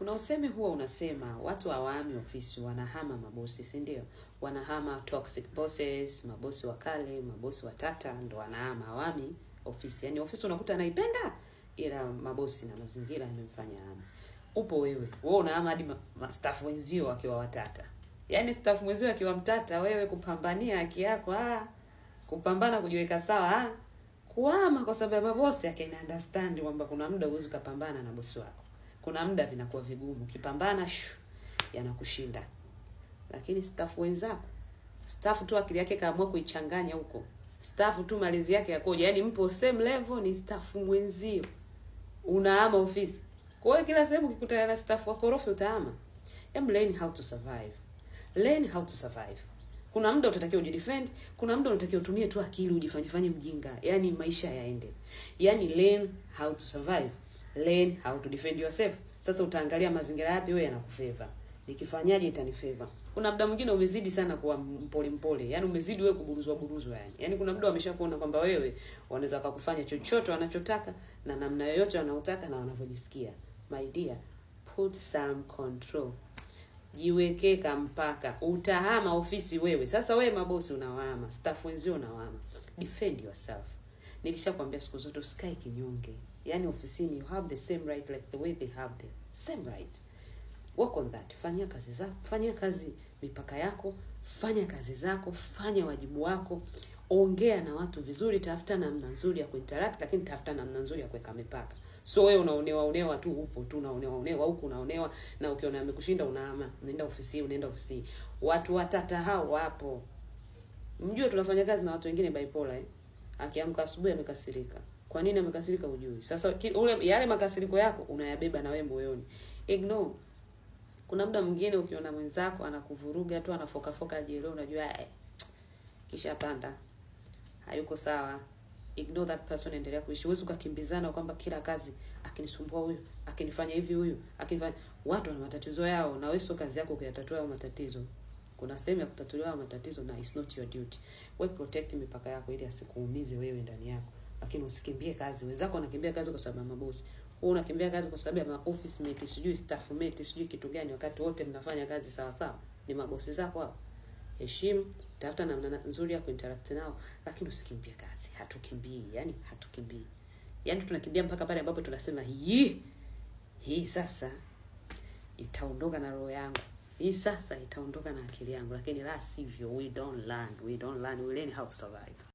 Kuna usemi huwa unasema watu hawahami ofisi, wanahama mabosi, si ndio? Wanahama toxic bosses, mabosi wakale, mabosi watata, ndo wanahama, hawahami ofisi. Yaani ofisi unakuta anaipenda, ila mabosi na mazingira yamemfanya hama. Upo wewe unahama hadi staff wenzio wakiwa watata. Yaani staff wenzio akiwa mtata, wewe kupambania haki yako, kupambana kujiweka sawa, kuhama kwa sababu mabosi yake ina understand kwamba kuna muda huwezi kupambana na bosi wako. Kuna muda vinakuwa vigumu, ukipambana yanakushinda. Lakini staff wenzako, staff tu akili yake kaamua kuichanganya huko, staff tu malezi yake yakoje, yani mpo same level, ni staff mwenzio, unahama ofisi. Kwa hiyo kila sehemu ukikutana na staff wakorofi utahama. Learn how to survive. Learn how to survive. Kuna muda utatakiwa ujidefend, kuna muda unatakiwa utumie tu akili ujifanye mjinga, yani maisha yaende. Yani learn how to survive. Learn how to defend yourself. Sasa utaangalia mazingira yapi wewe yanakufavor. Nikifanyaje itanifavor. Kuna muda mwingine umezidi sana kuwa mpole. Yaani umezidi wewe kuburuzwa yani. Yaani kuna muda wameshakuona kwamba wewe wanaweza kukufanya chochote wanachotaka na namna yoyote wanaotaka na wanavyojisikia. My dear, put some control. Jiweke mpaka. Utahama ofisi wewe. Sasa wewe mabosi unawahama, staff wenzio unawahama. Defend yourself. Nilishakwambia siku zote usikae kinyonge. Yaani ofisini you have the same right like the way they have the same right. Work on that. Fanya kazi zako, fanya kazi mipaka yako, fanya kazi zako, fanya wajibu wako, ongea na watu vizuri, tafuta namna nzuri ya kuinteract, lakini tafuta namna nzuri ya kuweka mipaka. So wewe unaonewa tu upo tu unaonewa huku unaonewa, na ukiona amekushinda unahama, unaenda ofisi. Watu watata hao wapo. Mjue tunafanya kazi na watu wengine bipolar Akiamka asubuhi amekasirika. Kwa nini amekasirika hujui? Sasa yale makasiriko yako unayabeba na wewe moyoni. Ignore. Kuna muda mwingine ukiona mwenzako anakuvuruga tu, anafoka ajele, unajua kisha panda. Hayuko sawa. Ignore that person, endelea kuishi. Huwezi kukimbizana kwamba kila kazi akinisumbua huyu, akinifanya hivi huyu, watu wana matatizo yao na wewe sio kazi yako kuyatatua hayo matatizo. Kuna sehemu ya kutatuliwa matatizo na it's not your duty. Wewe protect mipaka yako ili asikuumize wewe ndani yako. Lakini usikimbie kazi. Wenzako wanakimbia kazi kwa sababu ya mabosi. Wewe unakimbia kazi kwa sababu ya office mate, sijui staff mate, sijui kitu gani, wakati wote mnafanya kazi sawa sawa. Ni mabosi zako hao. Heshimu, tafuta namna nzuri ya kuinteract nao, lakini usikimbie kazi. Hatukimbii. Yaani tunakimbia mpaka pale ambapo tunasema hii sasa itaondoka na roho yangu. Hii sasa itaondoka na akili yangu, lakini la sivyo we don't learn. We learn how to survive.